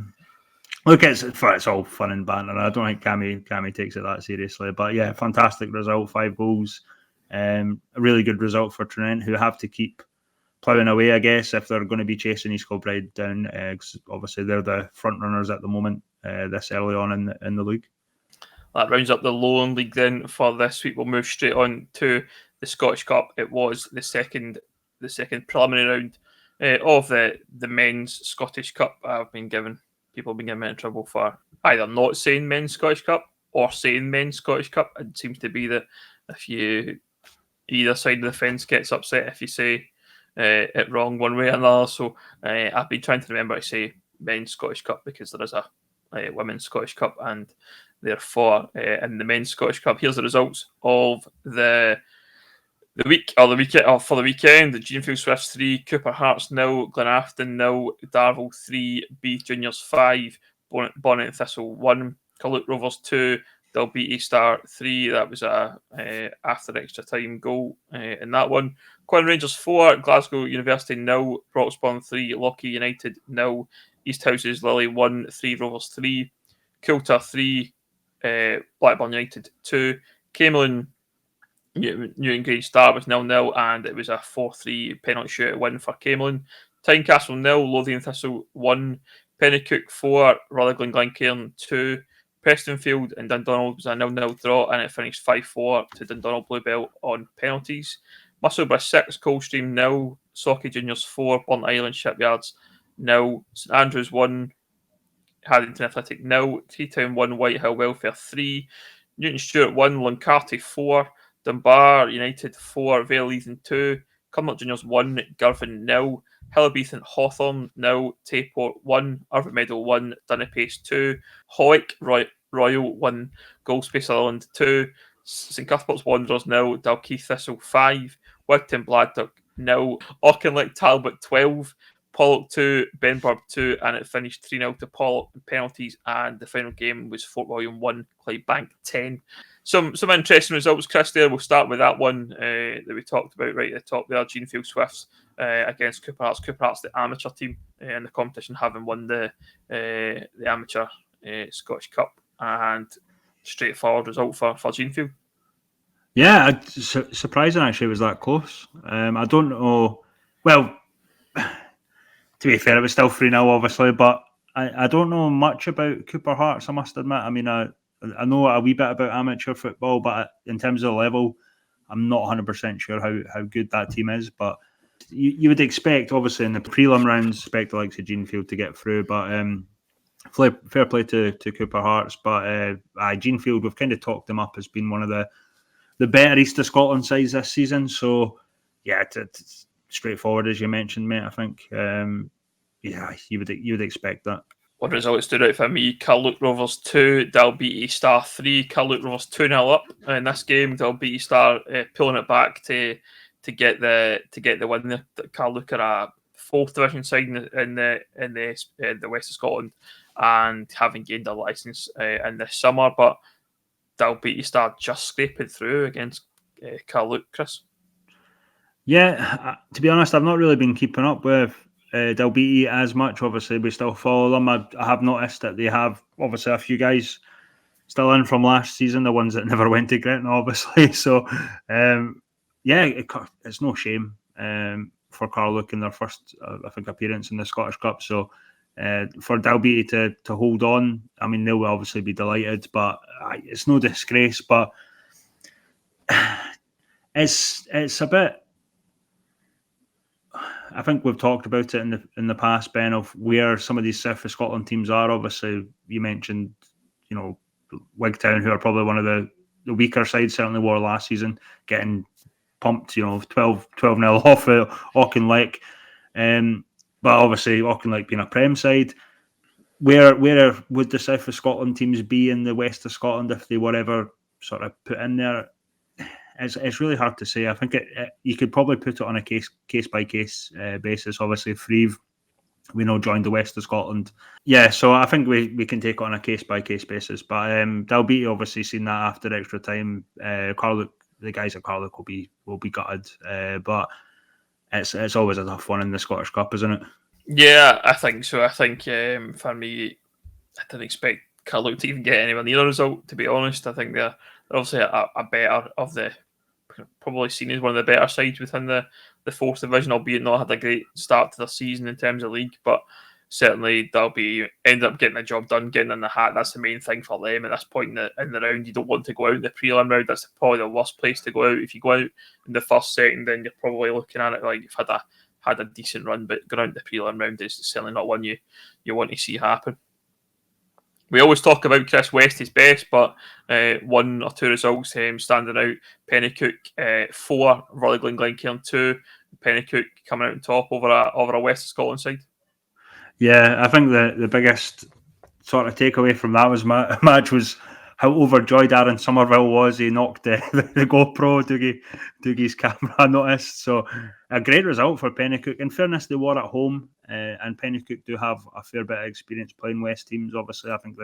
Look, it's all fun and banter. I don't think Cammy takes it that seriously. But yeah, fantastic result, 5 goals. A really good result for Tranent, who have to keep ploughing away, I guess, if they're going to be chasing East Kilbride down. Obviously, they're the front runners at the moment, this early on in the league. That rounds up the Lowland League then for this week. We'll move straight on to the Scottish Cup. It was the second preliminary round of the men's Scottish Cup. People have been given me in trouble for either not saying men's Scottish Cup or saying men's Scottish Cup. It seems to be that if you either side of the fence gets upset if you say it wrong one way or another. So I've been trying to remember to say men's Scottish Cup because there is a women's Scottish Cup, and therefore in the men's Scottish Cup, here's the results of the week or the weekend for the weekend. The Greenfield Swifts 3, Cooper Hearts 0, Glenafton 0, Darvel 3, Beath Juniors 5, Bonnet and Thistle 1, Culloch Rovers 2, Dalbeattie Star 3. That was a after extra time goal in that one. Quinn Rangers 4, Glasgow University 0, Broxbourne 3, Lochie United 0, East Houses Lily 1, 3 Rovers 3, Coulter 3, Blackburn United 2, Camelon Newton Grange Star was 0-0, and it was a 4-3 penalty shootout win for Camelon. Tynecastle 0, Lothian Thistle 1, Pennycook 4, Rutherglen Glencairn 2, Prestonfield and Dundonald was a 0-0 draw, and it finished 5-4 to Dundonald Bluebell on penalties. Musselburgh 6, Coldstream 0, Socky Juniors 4, Burnt Island Shipyards 0, St Andrews 1, Haddington Athletic 0, Treetown 1, Whitehill Welfare 3, Newton Stewart 1, Luncarty 4, Dunbar United 4, Vale Leithen 2, Cumbernauld Juniors 1, Girvan 0, Hillbeath and Hawthorn 0, Tayport 1, Irvine Meadow 1, Dunnepace 2, Howick Royal 1, Goldspace Sutherland 2, St Cuthbert's Wanderers 0, Dalkeith Thistle 5, Wigton Bladdock 0, Auchinleck Talbot 12, Pollock 2, Benburb 2, and it finished 3-0 to Pollock in penalties, and the final game was Fort William 1, Clydebank 10. Some interesting results, Chris, there. We'll start with that one that we talked about right at the top there, Greenfield Swifts against Cooper Hearts. Cooper Hearts, the amateur team in the competition, having won the amateur Scottish Cup, and straightforward result for Greenfield. Yeah, surprising actually it was that close. I don't know. Well, to be fair, it was still 3-0 obviously, but I don't know much about Cooper Hearts, I must admit. I mean, I know a wee bit about amateur football, but in terms of the level, I'm not 100% sure how good that team is. But you would expect, obviously, in the prelim rounds, expect the likes of Greenfield to get through. But fair play to Cooper Hearts. But Greenfield, we've kind of talked them up as being one of the better East of Scotland sides this season. So, yeah, it's straightforward, as you mentioned, mate, I think. Yeah, you would expect that. One result stood out for me: Culloch Rovers 2, Dalbeattie Star 3. Culloch Rovers 2-0 up in this game. Dalbeattie Star pulling it back to get the win. Culloch are a fourth division side in the west of Scotland, and having gained a licence in this summer, but Dalbeattie start just scraping through against Carluke, Chris. Yeah, to be honest, I've not really been keeping up with Dalbeattie as much. Obviously, we still follow them. I have noticed that they have obviously a few guys still in from last season, the ones that never went to Gretna, obviously. So, it's no shame for Carluke in their first, I think, appearance in the Scottish Cup. So, for Dalbeattie to hold on, I mean, they'll obviously be delighted, but it's no disgrace. But it's a bit. I think we've talked about it in the past, Ben, of where some of these South of Scotland teams are. Obviously, you mentioned, Wigtown, who are probably one of the weaker sides, certainly were last season, getting pumped, 12-0 off Auchinleck. But obviously, Auchinleck being a Prem side, where would the South of Scotland teams be in the West of Scotland if they were ever sort of put in there? It's really hard to say. I think you could probably put it on a case by case basis. Obviously, Freve, we know, joined the West of Scotland. Yeah, so I think we can take it on a case by case basis. But Dalbeattie obviously seen that after extra time. Carluke, the guys at Carluke will be gutted. But it's always a tough one in the Scottish Cup, isn't it? Yeah, I think so. I think for me, I didn't expect Carluke to even get anywhere near a result, to be honest. I think they're obviously a better of the, probably seen as one of the better sides within the fourth division, albeit not had a great start to the season in terms of league, but certainly they'll be end up getting the job done, getting in the hat. That's the main thing for them at this point in the round. You don't want to go out in the prelim round. That's probably the worst place to go out. If you go out in the first second, then you're probably looking at it like you've had a decent run, but going out in the prelim round is certainly not one you want to see happen. We always talk about Chris West is best, but one or two results standing out. Pennycook 4, Rutherglen Glencairn 2. Pennycook coming out on top over a West of Scotland side. Yeah, I think the biggest sort of takeaway from that match was how overjoyed Aaron Somerville was. He knocked the GoPro Doogie's camera, I noticed. So a great result for Pennycook. In fairness, they were at home, and Pennycook do have a fair bit of experience playing West teams. Obviously, I think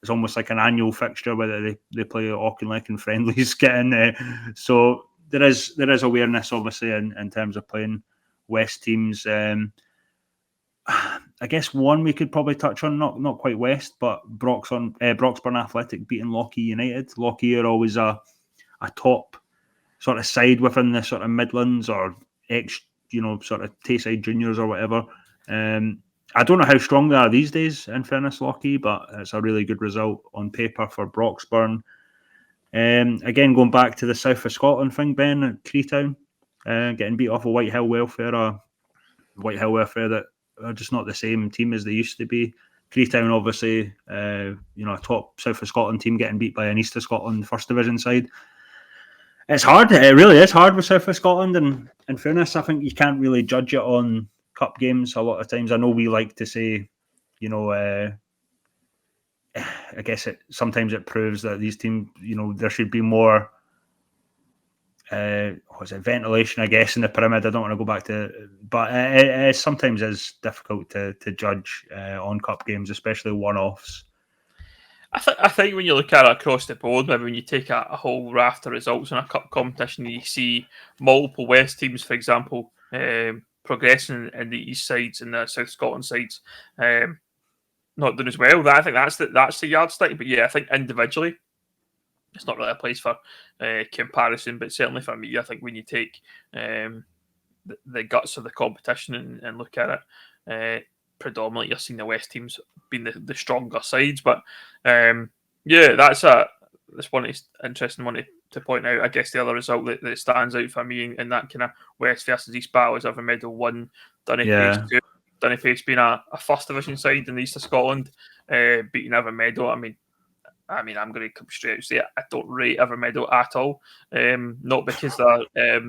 it's almost like an annual fixture whether they play Auchinleck and friendlies get in there. So there is awareness, obviously, in terms of playing West teams. I guess one we could probably touch on, not quite West, but Broxburn Athletic beating Lochee United. Lochee are always a top sort of side within the sort of Midlands or sort of Tayside Juniors or whatever. I don't know how strong they are these days, in fairness, Lochee, but it's a really good result on paper for Broxburn. Again, going back to the South of Scotland thing, Ben, at Creetown, getting beat off of Whitehill Welfare that are just not the same team as they used to be. Creetown, obviously, a top South of Scotland team getting beat by an East of Scotland First Division side. It's hard. It really is hard with South of Scotland. And in fairness, I think you can't really judge it on cup games a lot of times. I know we like to say, I guess sometimes it proves that these teams, there should be more ventilation, I guess, in the pyramid. I don't want to go back to, but it sometimes is difficult to judge on cup games, especially one-offs. I think when you look at it across the board, maybe when you take a whole raft of results in a cup competition, you see multiple West teams, for example, progressing in the East sides and the South Scotland sides, not doing as well. I think that's the yardstick. But yeah, I think individually, it's not really a place for comparison, but certainly for me, I think when you take the guts of the competition and look at it, predominantly you're seeing the West teams being the stronger sides. But that's one interesting one to point out. I guess the other result that stands out for me in that kind of West versus East battle is Evermeadow 1, Dunnipace 2. Dunnipace being a First Division side in the East of Scotland, beating Evermeadow. I mean, I'm going to come straight out and say I don't rate Evermeadow at all. Not because they're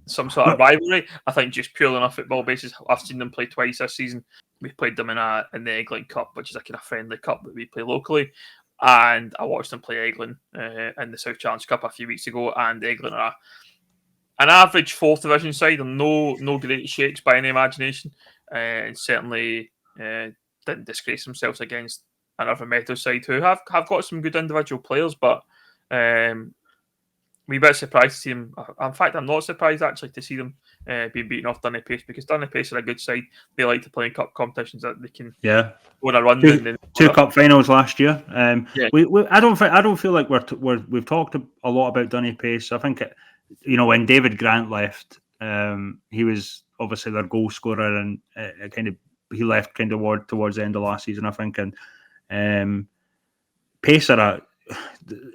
some sort of rivalry. I think just purely on a football basis, I've seen them play twice this season. We played them in the Eglin Cup, which is a kind of friendly cup that we play locally. And I watched them play Eglin in the South Challenge Cup a few weeks ago. And Eglin are an average 4th division side, and no great shakes by any imagination, and certainly didn't disgrace themselves against another Meadow side who have got some good individual players, but we bit surprised to see them. In fact, I'm not surprised actually to see them being beaten off Dunnipace, because Dunnipace are a good side. They like to play in cup competitions that they can go on a run. Two cup finals last year. I don't feel like we've talked a lot about Dunnipace. I think when David Grant left, he was obviously their goal scorer, and he left towards the end of last season, I think. And Pace are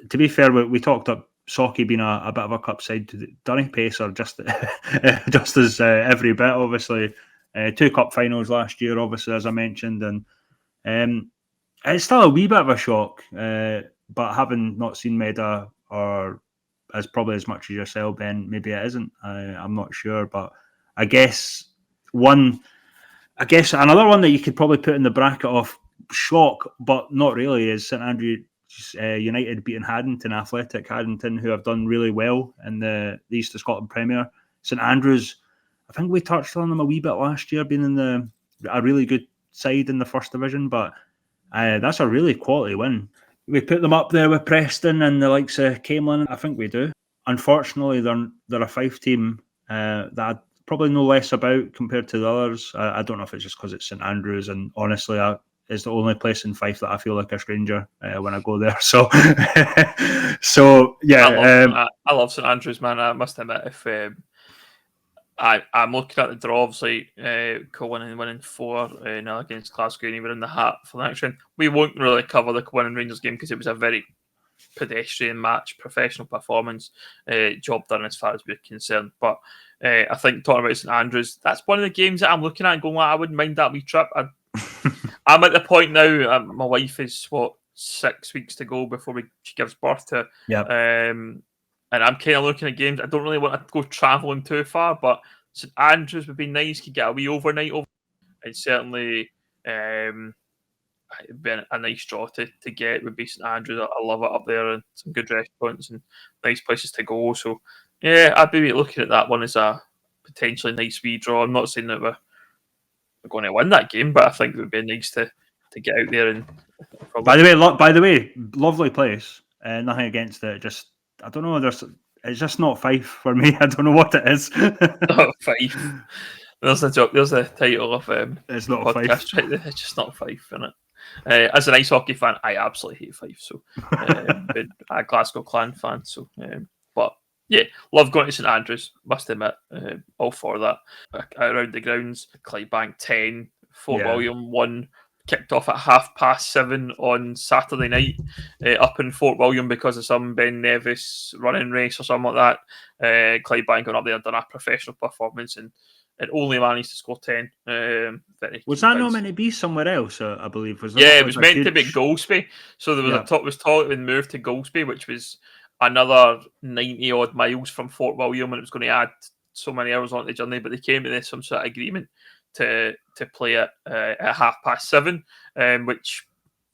to be fair, we talked up Socky being a bit of a cup side. Dunnipace are just as every bit, obviously. 2 cup finals last year, obviously, as I mentioned, and it's still a wee bit of a shock. But having not seen Meda or as probably as much as yourself, Ben, maybe it isn't. I'm not sure, but I guess another one that you could probably put in the bracket of shock, but not really, is St Andrews United beating Haddington Athletic. Haddington, who have done really well in the East of Scotland Premier. St Andrews, I think we touched on them a wee bit last year, being in a really good side in the first division, but that's a really quality win. We put them up there with Preston and the likes of Camelin. I think we do. Unfortunately, they're a Fife team that I probably know less about compared to the others. I don't know if it's just because it's St Andrews, and honestly, it's the only place in Fife that I feel like a stranger when I go there. So, yeah. I love St Andrews, man. I must admit, if I'm looking at the draw, obviously, Colin and winning 4-0 against Glasgow, and we're in the hat for the next round. We won't really cover the Colin and Rangers game because it was a very pedestrian match, professional performance, job done as far as we're concerned. But I think talking about St Andrews, that's one of the games that I'm looking at and going, I wouldn't mind that wee trip. I'm at the point now, my wife is, 6 weeks to go before she gives birth to. And I'm kind of looking at games. I don't really want to go travelling too far, but St Andrews would be nice. Could get a wee overnight over. And certainly it'd be a nice draw to get would be St Andrews. I love it up there, and some good restaurants and nice places to go. So, yeah, I'd be looking at that one as a potentially nice wee draw. I'm not saying that we're going to win that game, but I think it would be nice to get out there. And by the way, lovely place. Nothing against it. Just I don't know. It's just not Fife for me. I don't know what it is. Not Fife. There's the joke. There's the title of it's not podcast Fife. Right there. It's just not Fife, isn't it? As an ice hockey fan, I absolutely hate Fife. So, but a Glasgow Clan fan. So, but yeah, love going to St Andrews. Must admit, all for that. Around the grounds, Clydebank 10, Fort William 1. Kicked off at 7:30 on Saturday night up in Fort William because of some Ben Nevis running race or something like that. Clydebank went up there, done a professional performance, and it only managed to score 10. Was that not meant to be somewhere else? I believe it was meant to be Golspie. So there was talk it would move to Golspie, which was another 90 odd miles from Fort William, and it was going to add so many hours on the journey. But they came to some sort of agreement to play at 7:30, which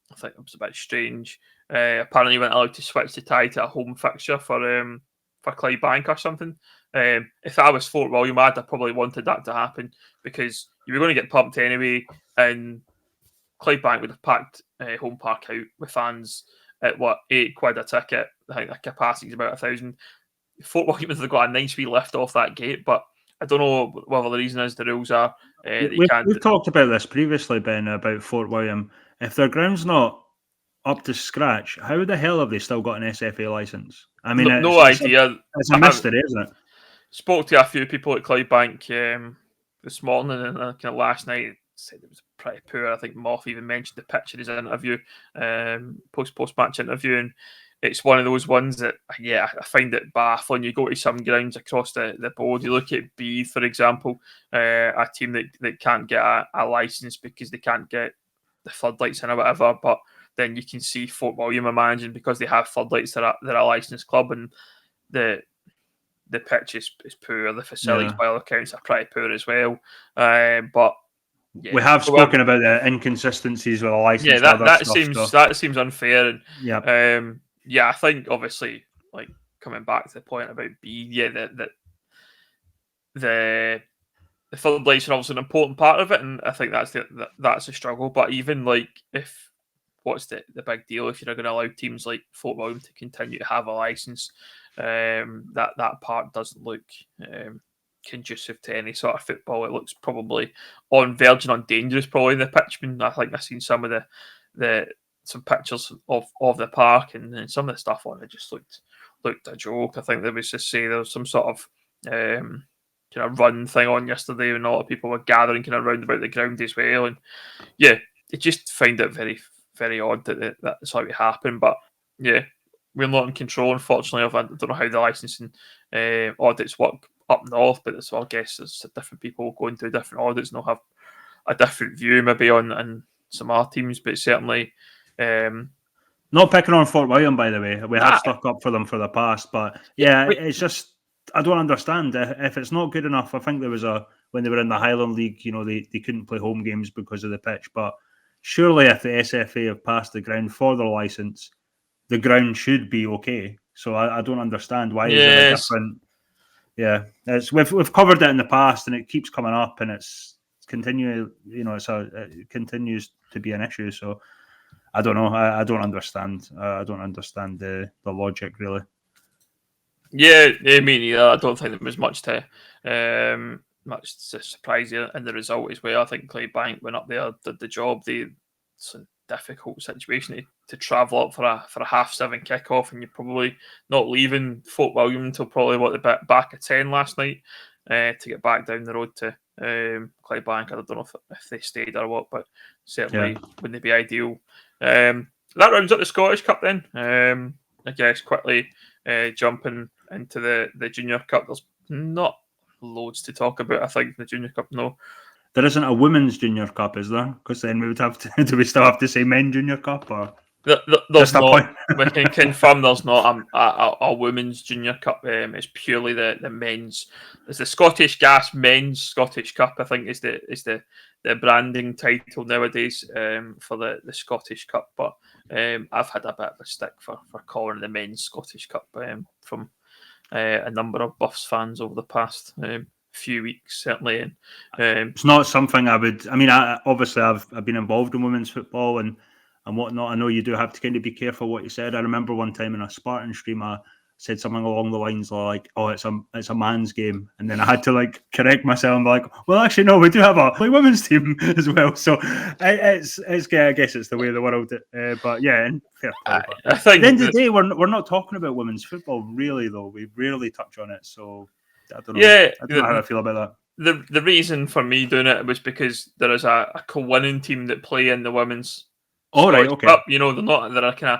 I think was a bit strange. Apparently, weren't allowed to switch the tie to a home fixture for Clydebank or something. If I was Fort William, I'd have probably wanted that to happen because you were going to get pumped anyway, and Clydebank would have packed home park out with fans at £8 a ticket. I think the capacity is about 1,000. Fort William has got a nice wee lift off that gate, but I don't know whether the reason is the rules are. We've talked about this previously, Ben, about Fort William. If their ground's not up to scratch, how the hell have they still got an SFA licence? I mean, no idea. It's a mystery, isn't it? Spoke to a few people at Clydebank this morning and kind of last night. Said it was pretty poor. I think Moff even mentioned the pitch in his interview, post-match interview, and it's one of those ones that, I find it baffling. You go to some grounds across the board. You look at Beath, for example, a team that can't get a licence because they can't get the floodlights in or whatever. But then you can see Fort William, imagine, because they have floodlights, they're a licensed club, and the pitch is poor. The facilities, by all accounts, are pretty poor as well. But we have spoken about the inconsistencies with the license. That seems unfair. And, yeah, I think obviously, like coming back to the point about B, that the third place are also an important part of it, and I think that's the struggle. But even like if what's the big deal if you're going to allow teams like Fort William to continue to have a license, that part doesn't look conducive to any sort of football. It looks probably on verging on dangerous probably in the pitch. I mean, I think I've seen some of some pictures of the park, and some of the stuff on it just looked a joke. I think there was some sort of kind of run thing on yesterday, and a lot of people were gathering kind of round about the ground as well. And yeah, I just find it very, very odd that that's how it happened. But yeah, we're not in control, unfortunately. I don't know how the licensing audits work up north, but I guess there's different people going through different audits and they'll have a different view maybe on some other teams, but certainly. Not picking on Fort William, by the way. We have stuck up for them for the past, but yeah, it's just I don't understand if it's not good enough. I think there was when they were in the Highland League, they couldn't play home games because of the pitch. But surely, if the SFA have passed the ground for their license, the ground should be okay. So I don't understand why is it a different. Yeah, we've covered it in the past, and it keeps coming up, and it's continuing. It continues to be an issue. So. I don't know. I don't understand. I don't understand the logic really. Yeah, me neither. I don't think there was much to surprise you in the result as well. I think Claybank went up there, did the job. It's a difficult situation to travel up for a 7:30 kickoff, and you're probably not leaving Fort William until probably the back of 10 last night to get back down the road to Claybank. I don't know if they stayed or what, but certainly wouldn't be ideal. That rounds up the Scottish Cup then. I guess quickly jumping into the Junior Cup. There's not loads to talk about, I think, in the Junior Cup, no. There isn't a women's Junior Cup, is there? Because then we would have to. Do we still have to say men Junior Cup or? There's not. We can confirm there's not a women's Junior Cup. It's purely the men's. It's the Scottish Gas Men's Scottish Cup. I think is the branding title nowadays for the Scottish Cup. But I've had a bit of a stick for calling the men's Scottish Cup from a number of Buffs fans over the past few weeks, certainly. And it's not something I would. I mean, obviously I've been involved in women's football and whatnot. I know you do have to kind of be careful what you said. I remember one time in a Spartan stream, I said something along the lines of like, "Oh, it's a man's game," and then I had to like correct myself and be like, "Well, actually, no, we do have a women's team as well." So it's I guess it's the way of the world. But yeah, fair play. I think at the end of the day, we're not talking about women's football really, though. We rarely touch on it, so I don't know. Yeah, I don't know how I feel about that. The reason for me doing it was because there is a co-winning team that play in the women's. Oh, right, okay. Cup. They're a kind of,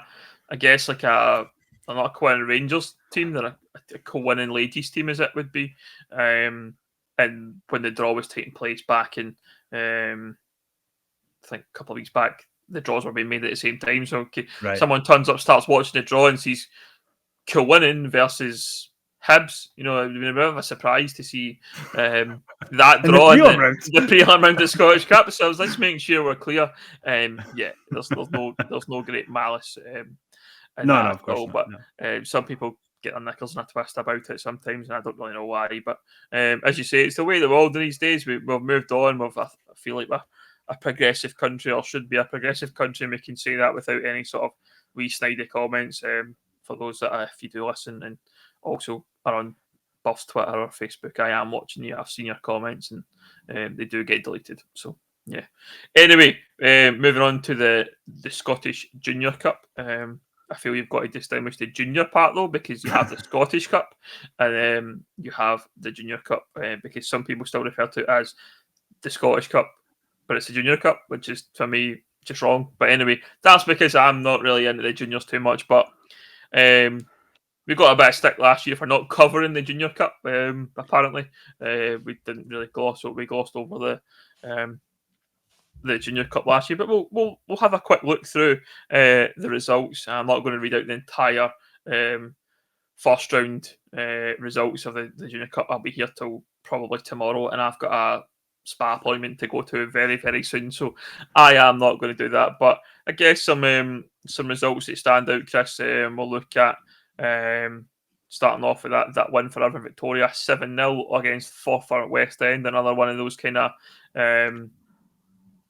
I guess, like they're not a co-winning Rangers team. They're a co-winning ladies team, as it would be. And when the draw was taking place back in, I think a couple of weeks back, the draws were being made at the same time. So someone turns up, starts watching the draw, and sees co-winning versus Hibs. It'd be a bit of a surprise to see that draw in the prelim round of the Scottish Cup. So I was just making sure we're clear. There's no great malice in that of course. But some people get their knickers in a twist about it sometimes, and I don't really know why. But as you say, it's the way of the world these days. We've moved on. I feel like we're a progressive country, or should be a progressive country, and we can say that without any sort of wee snidey comments. For those that, if you do listen and also are on Buff's Twitter or Facebook, I am watching you. I've seen your comments, and they do get deleted. So yeah. Anyway, moving on to the Scottish Junior Cup. I feel you've got to distinguish the junior part though, because you have the Scottish Cup and you have the Junior Cup, because some people still refer to it as the Scottish Cup, but it's the Junior Cup, which is for me just wrong. But anyway, that's because I'm not really into the juniors too much. But we got a bit of stick last year for not covering the Junior Cup. Apparently, we didn't really glossed over the Junior Cup last year. But we'll have a quick look through the results. I'm not going to read out the entire first round results of the Junior Cup. I'll be here till probably tomorrow, and I've got a spa appointment to go to very, very soon. So I am not going to do that. But I guess some results that stand out, Chris. We'll look at starting off with that win for Irvine Victoria, 7-0 against Forfar at West End, another one of those kind of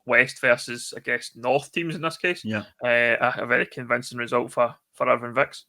West versus, I guess, North teams in this case. Yeah. A very convincing result for Irvine Vics.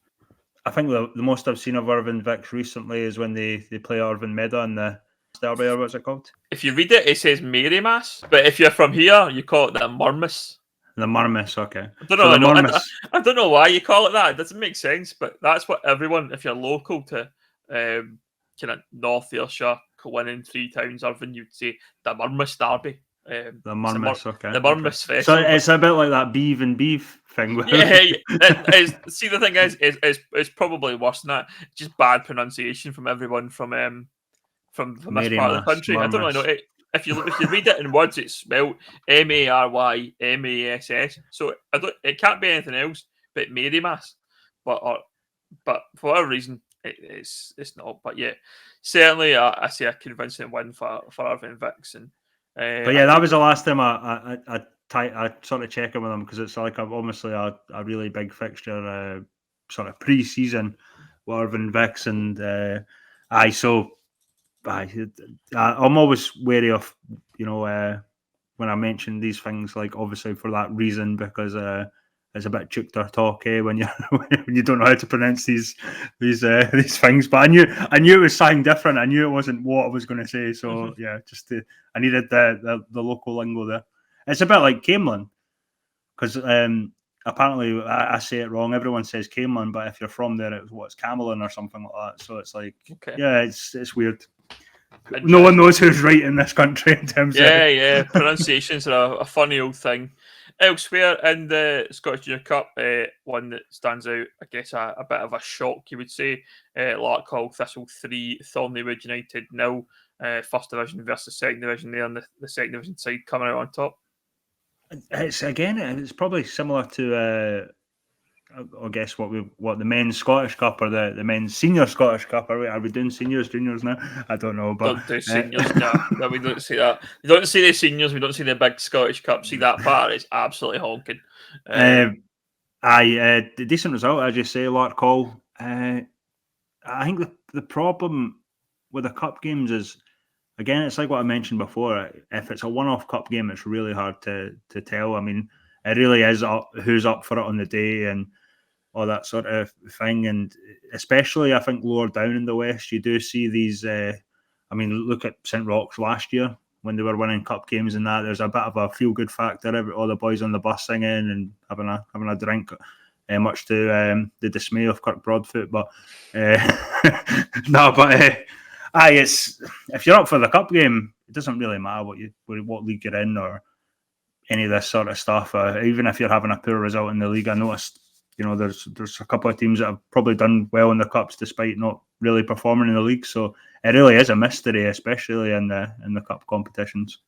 I think the most I've seen of Irvine Vics recently is when they play Irvine Meadow in the Derby, or what's it called? If you read it, it says Mary Mass, but if you're from here, you call it the Murmus. The Murmus, okay. I don't know why you call it that. It doesn't make sense, but that's what everyone, if you're local to kind of North Ayrshire, winning 3 towns, Irvine, you'd say the Murmus Derby. The Murmus, okay. The Murmus Festival. So it's a bit like that beef and beef thing. Yeah. See, the thing is, it's probably worse than that. Just bad pronunciation from everyone from this part of the country. Murmus. I don't really know it. If you read it in words, it's spelled Marymass. So it can't be anything else but Mary Mass. But for whatever reason, it's not. But yeah, certainly I see a convincing win for Irvine Vics. And but yeah, that was the last time I sort of check in with them, because it's like obviously a really big fixture, sort of pre-season with Irvine Vics, and I'm always wary of, when I mention these things, like obviously for that reason, because it's a bit chukter talk, when you don't know how to pronounce these things. But I knew it was something different. I knew it wasn't what I was going to say. So yeah, I needed the local lingo there. It's a bit like Camelin, because apparently I say it wrong. Everyone says Camelin, but if you're from there, it's Camelin or something like that. So it's like, yeah, it's weird. No one knows who's right in this country in terms of pronunciations are a funny old thing. Elsewhere in the Scottish Junior Cup, one that stands out, I guess, a bit of a shock, you would say. Larkhall Thistle 3, Thornleywood United 0. First division versus second division there, and the second division side coming out on top. It's probably similar to I guess what the men's Scottish Cup or the men's senior Scottish Cup. Are we doing seniors, juniors now? I don't know, but don't do seniors. No, we don't see that. We don't see the seniors. We don't see the big Scottish Cup. See that part? It's absolutely honking. The decent result, as you say, Larkhall. I think the problem with the cup games is, again, it's like what I mentioned before. If it's a one-off cup game, it's really hard to tell. I mean, it really is who's up for it on the day and all that sort of thing. And especially, I think, lower down in the West, you do see these. Look at St. Roch's last year when they were winning cup games and that. There's a bit of a feel-good factor. All the boys on the bus singing and having a drink, much to the dismay of Kirk Broadfoot. But it's if you're up for the cup game, it doesn't really matter what league you're in or any of this sort of stuff. Even if you're having a poor result in the league, I noticed, there's a couple of teams that have probably done well in the cups despite not really performing in the league. So it really is a mystery, especially in the cup competitions.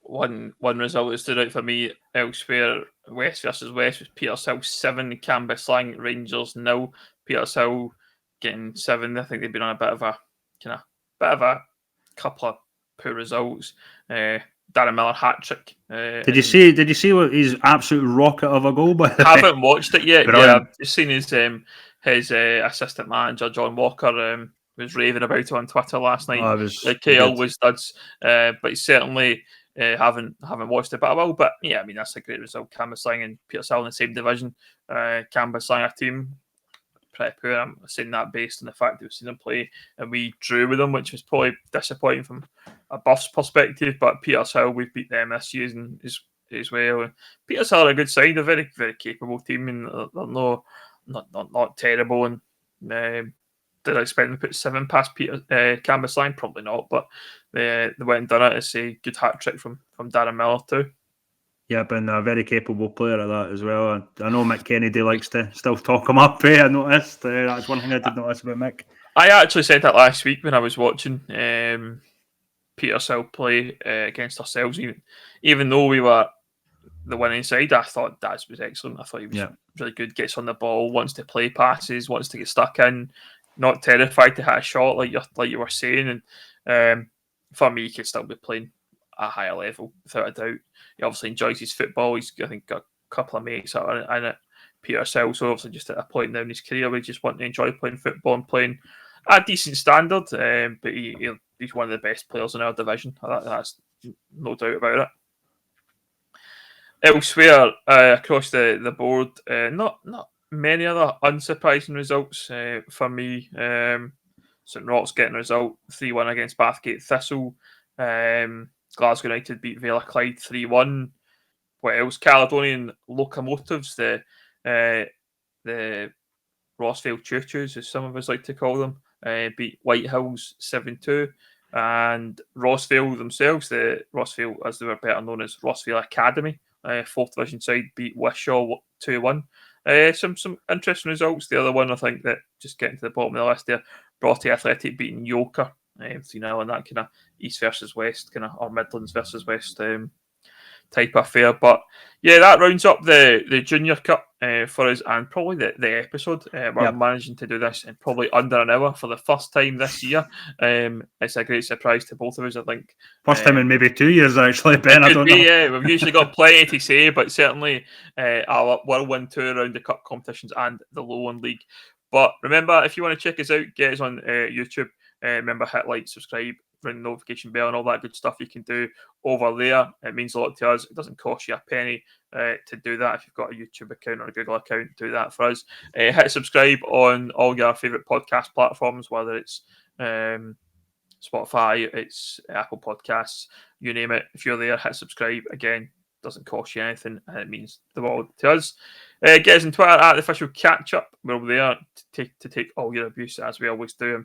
One result that stood out for me elsewhere, West versus West, was Petershill 7, Cambuslang Rangers 0. Petershill getting 7. I think they've been on a bit of a couple of poor results. Darren Miller hat trick. Did you see what his absolute rocket of a goal? By the I haven't watched it yet. Brilliant. Yeah, I've just seen his assistant manager John Walker was raving about it on Twitter last night. He always does, but he certainly haven't watched it. But I will. But yeah, I mean, that's a great result. Cambuslang and Petershill in the same division. Cambuslang, a team pretty poor. I'm saying that based on the fact that we've seen them play and we drew with them, which was probably disappointing from a Buffs perspective. But Petershill, we've beat them this season as well. And Petershill are a good side, a very, very capable team, and they're not terrible. And did I expect them to put 7 past Cambuslang? Probably not, but they went and done it. It's a good hat trick from Darren Miller too. Yeah, but a very capable player at that as well. I know Mick Kennedy likes to still talk him up. I noticed. That's one thing I did notice about Mick. I actually said that last week when I was watching Petershill play against ourselves. Even though we were the winning side, I thought Daz was excellent. I thought he was really good. Gets on the ball, wants to play passes, wants to get stuck in, not terrified to hit a shot like you were saying. And for me, he could still be playing a higher level without a doubt. He obviously enjoys his football. He's, I think, got a couple of mates that are in it Peter Sell's obviously just at a point now in his career where he just wanting to enjoy playing football and playing at a decent standard. But he's one of the best players in our division. That's no doubt about it. Elsewhere across the board, not many other unsurprising results for me. St Rock's getting a result 3-1 against Bathgate Thistle. Glasgow United beat Vela Clyde 3-1. What else? Caledonian Locomotives, the Rossvale Choo-Choos, as some of us like to call them, beat Whitehills 7-2. And Rossvale themselves, the Rossvale, as they were better known as Rossvale Academy, 4th division side, beat Wishaw 2-1. Some interesting results. The other one, I think, that just getting to the bottom of the list there, Broughty Athletic beating Yoker 3-0, and that kind of East versus West, or Midlands versus West type of affair. But yeah, that rounds up the Junior Cup for us, and probably the episode. We're managing to do this in probably under an hour for the first time this year. It's a great surprise to both of us, I think. First time in maybe 2 years, actually, Ben. I don't know. Yeah, we've usually got plenty to say, but certainly our whirlwind tour around the cup competitions and the Lowland League. But remember, if you want to check us out, get us on YouTube. Remember, hit like, subscribe, ring the notification bell, and all that good stuff you can do over there. It means a lot to us. It doesn't cost you a penny to do that. If you've got a YouTube account or a Google account, do that for us. Hit subscribe on all your favourite podcast platforms, whether it's Spotify, it's Apple Podcasts, you name it. If you're there, hit subscribe. Again, doesn't cost you anything, and it means the world to us. Get us on Twitter at the official Catchup. We're over there to take all your abuse, as we always do.